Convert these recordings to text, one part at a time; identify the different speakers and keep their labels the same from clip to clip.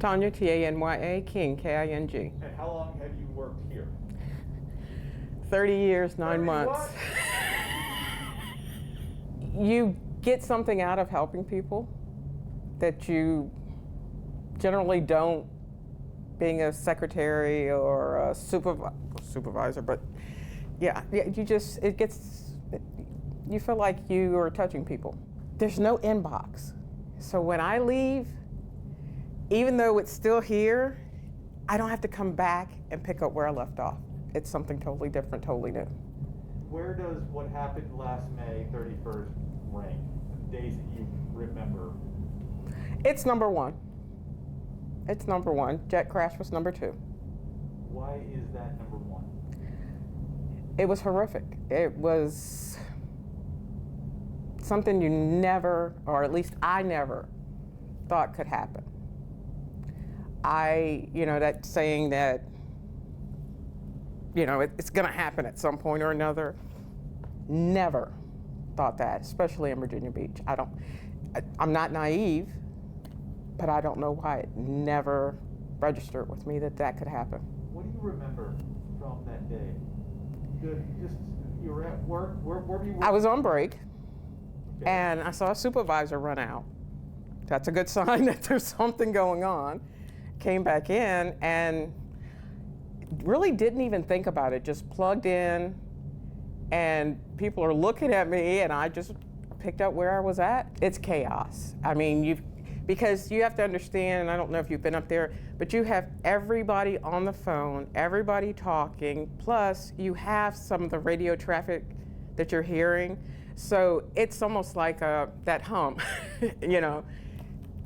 Speaker 1: Tanya, Tanya King, King.
Speaker 2: And how long have you worked here?
Speaker 1: 30 years, 9
Speaker 2: 30
Speaker 1: months.
Speaker 2: what?
Speaker 1: You get something out of helping people that you generally don't being a secretary or a supervisor, but yeah, you feel like you are touching people. There's no inbox. So when I leave, even though it's still here, I don't have to come back and pick up where I left off. It's something totally different, totally new.
Speaker 2: Where does what happened last May 31st rank? The days that you remember?
Speaker 1: It's number one. It's number one. Jet crash was number two.
Speaker 2: Why is that number one?
Speaker 1: It was horrific. It was something you never, or at least I never, thought could happen. That saying that, it's gonna happen at some point or another. Never thought that, especially in Virginia Beach. I'm not naive, but I don't know why it never registered with me that could happen.
Speaker 2: What do you remember from that day? You were at work, where were you?
Speaker 1: I was on break,
Speaker 2: Okay.
Speaker 1: and I saw a supervisor run out. That's a good sign that there's something going on. Came back in and really didn't even think about it, just plugged in, and people are looking at me, and I just picked up where I was at. It's chaos. I mean, because you have to understand, and I don't know if you've been up there, but you have everybody on the phone, everybody talking, plus you have some of the radio traffic that you're hearing. So it's almost like that hum,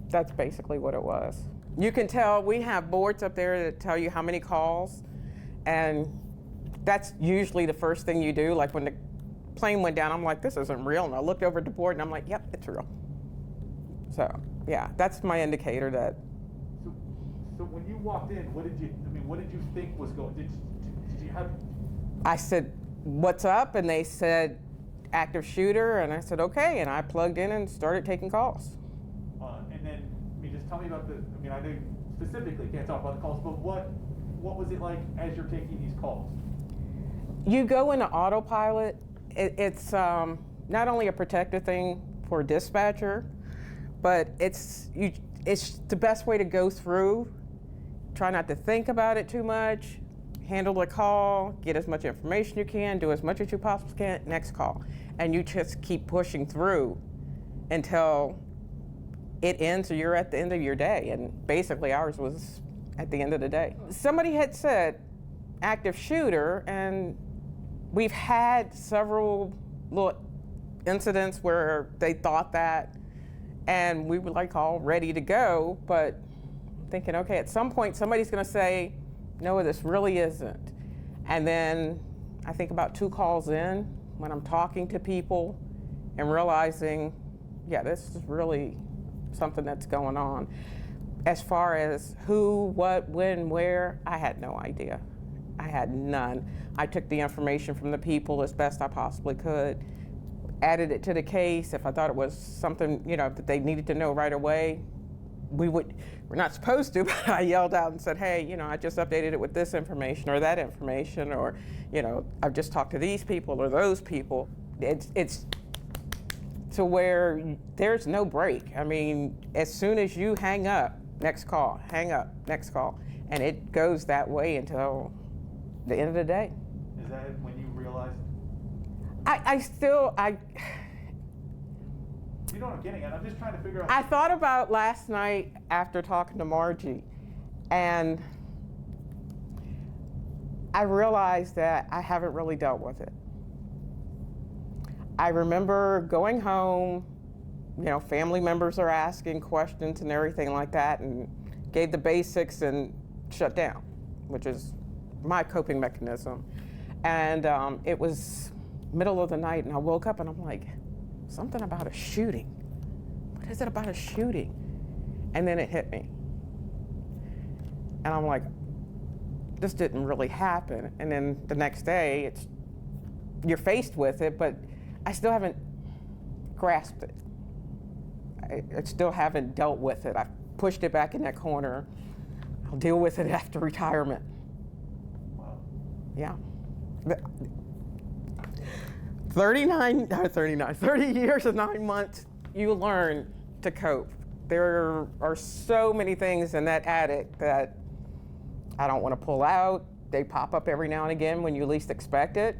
Speaker 1: That's basically what it was. You can tell we have boards up there that tell you how many calls, and that's usually the first thing you do. Like when the plane went down, I'm like, this isn't real. And I looked over at the board and I'm like, yep, it's real. So yeah, that's my indicator that.
Speaker 2: So when you walked in, what did you think was going? Did you have?
Speaker 1: I said, what's up? And they said, active shooter. And I said, okay. And I plugged in and started taking calls.
Speaker 2: And then, just tell me about I know you specifically can't talk about the calls, but what was it like as you're taking these calls?
Speaker 1: You go into autopilot. It's not only a protective thing for a dispatcher, but it's the best way to go through. Try not to think about it too much. Handle the call, get as much information you can, do as much as you possibly can, next call. And you just keep pushing through until it ends or you're at the end of your day. And basically ours was at the end of the day. Somebody had said active shooter, and we've had several little incidents where they thought that, and we were like all ready to go, but thinking, okay, at some point somebody's gonna say, no, this really isn't. And then I think about 2 calls in, when I'm talking to people and realizing, yeah, this is really something that's going on. As far as who, what, when, where, I had no idea. I had none. I took the information from the people as best I possibly could, added it to the case. If I thought it was something, that they needed to know right away, we're not supposed to, but I yelled out and said, hey, I just updated it with this information or that information, or, I've just talked to these people or those people. It's to where there's no break. As soon as you hang up, next call, hang up, next call. And it goes that way until the end of the day.
Speaker 2: Is that when you realized? You know what I'm getting at? I'm just trying to figure out.
Speaker 1: I thought about last night after talking to Margie, and I realized that I haven't really dealt with it. I remember going home, family members are asking questions and everything like that, and gave the basics and shut down, which is my coping mechanism. And it was middle of the night, and I woke up and I'm like, something about a shooting. What is it about a shooting? And then it hit me. And I'm like, this didn't really happen. And then the next day, you're faced with it, but I still haven't grasped it. I still haven't dealt with it. I've pushed it back in that corner I'll deal with it after retirement.
Speaker 2: Wow.
Speaker 1: Yeah. 30 years and 9 months, you learn to cope. There are so many things in that attic that I don't want to pull out. They pop up every now and again when you least expect it.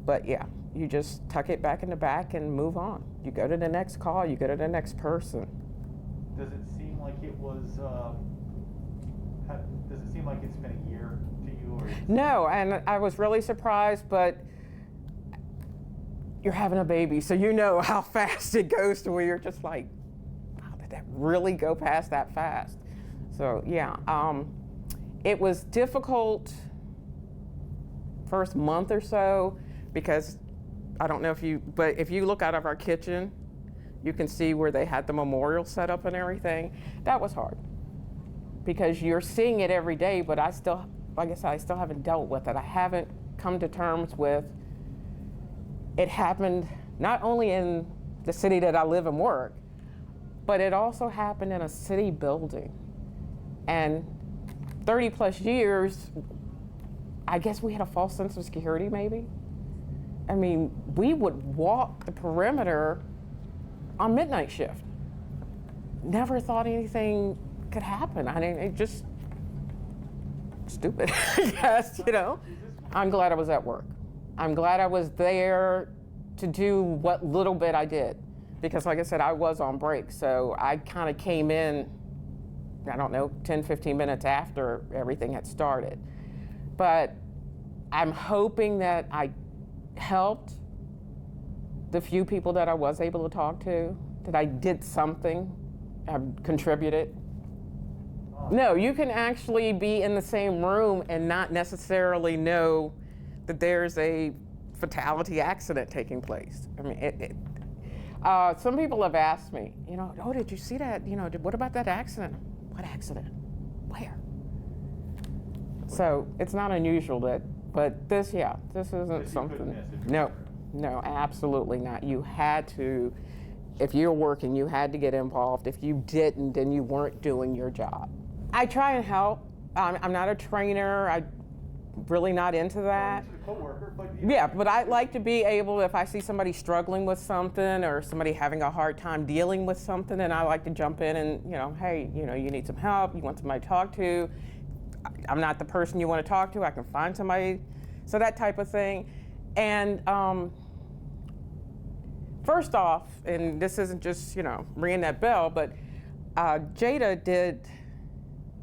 Speaker 1: But yeah, you just tuck it back in the back and move on. You go to the next call, you go to the next person.
Speaker 2: Does it seem like it was, does it seem like it's been a year to you? Or
Speaker 1: No, and I was really surprised, but you're having a baby, so you know how fast it goes to where you're just like, wow, did that really go past that fast? So yeah, it was difficult first month or so because I don't know if you, but if you look out of our kitchen, you can see where they had the memorial set up and everything. That was hard because you're seeing it every day, but I still, like I said, I still haven't dealt with it. I haven't come to terms with it happened not only in the city that I live and work, but it also happened in a city building. And 30 plus years, I guess we had a false sense of security maybe. I mean, we would walk the perimeter on midnight shift. Never thought anything could happen. I mean, it just stupid, I guess, you know. I'm glad I was at work. I'm glad I was there to do what little bit I did. Because like I said, I was on break. So I kind of came in, I don't know, 10, 15 minutes after everything had started. But I'm hoping that I helped the few people that I was able to talk to, that I did something, I contributed. No, you can actually be in the same room and not necessarily know that there's a fatality accident taking place. I mean, some people have asked me, you know, oh, did you see that? You know, what about that accident? What accident? Where? So it's not unusual that, but this isn't something. No, absolutely not. You had to, if you're working, you had to get involved. If you didn't, then you weren't doing your job. I try and help. I'm not a trainer. I'm really not into that. Yeah, but I like to be able, if I see somebody struggling with something or somebody having a hard time dealing with something, and I like to jump in and, you know, hey, you know, you need some help, you want somebody to talk to. I'm not the person you want to talk to, I can find somebody, so that type of thing. And first off, and this isn't just, you know, ringing that bell, but Jada did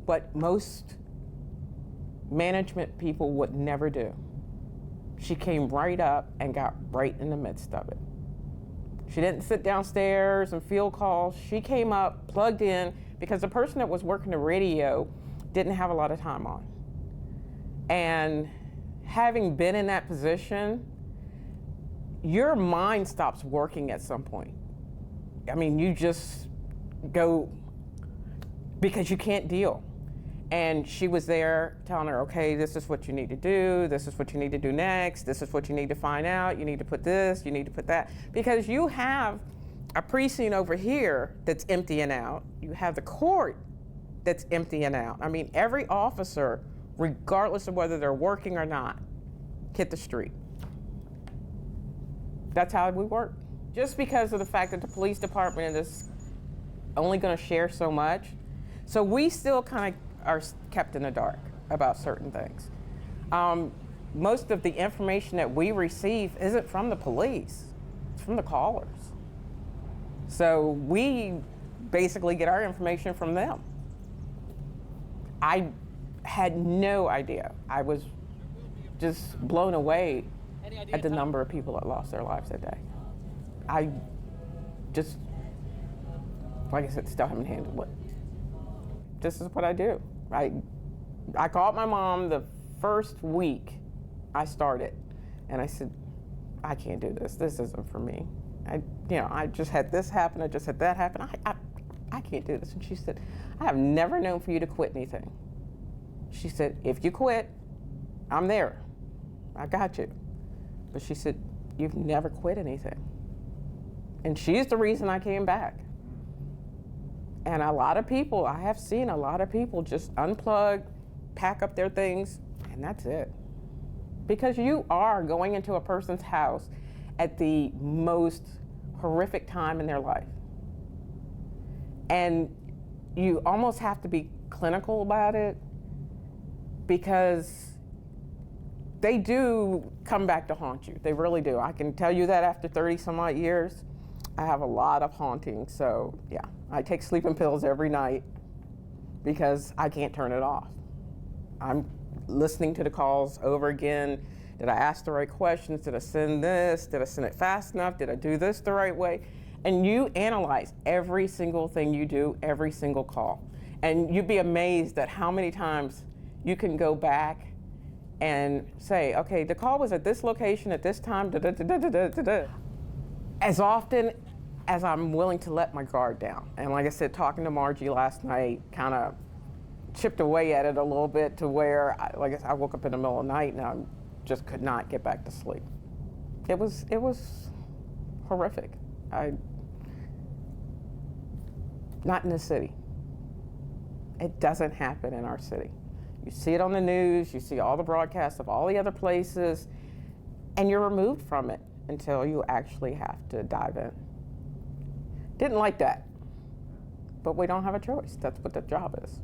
Speaker 1: what most management people would never do. She came right up and got right in the midst of it. She didn't sit downstairs and field calls. She came up, plugged in, because the person that was working the radio didn't have a lot of time on. And having been in that position, your mind stops working at some point. I mean, you just go, because you can't deal. And she was there telling her, okay, this is what you need to do, this is what you need to do next, this is what you need to find out, you need to put this, you need to put that. Because you have a precinct over here that's emptying out, you have the court that's emptying out. I mean, every officer, regardless of whether they're working or not, hit the street. That's how we work. Just because of the fact that the police department is only gonna share so much, so we still kind of are kept in the dark about certain things. Most of the information that we receive isn't from the police, it's from the callers. So we basically get our information from them. I had no idea. I was just blown away at the number of people that lost their lives that day. I just, like I said, still haven't handled it. This is what I do. I called my mom the first week I started, and I said, I can't do this. This isn't for me. I just had this happen. I just had that happen. I can't do this. And she said, I have never known for you to quit anything. She said, if you quit, I'm there. I got you. But she said, you've never quit anything. And she's the reason I came back. And I have seen a lot of people just unplug, pack up their things, and that's it. Because you are going into a person's house at the most horrific time in their life. And you almost have to be clinical about it, because they do come back to haunt you. They really do. I can tell you that after 30 some odd years, I have a lot of haunting. So yeah, I take sleeping pills every night because I can't turn it off. I'm listening to the calls over again. Did I ask the right questions? Did I send this? Did I send it fast enough? Did I do this the right way? And you analyze every single thing you do, every single call. And you'd be amazed at how many times you can go back and say, okay, the call was at this location at this time, da, da, da, da, da, da, da. As often as I'm willing to let my guard down. And like I said, talking to Margie last night kind of chipped away at it a little bit, to where, I woke up in the middle of the night and I just could not get back to sleep. It was horrific. Not in the city. It doesn't happen in our city. You see it on the news, you see all the broadcasts of all the other places, and you're removed from it until you actually have to dive in. Didn't like that, but we don't have a choice. That's what the job is.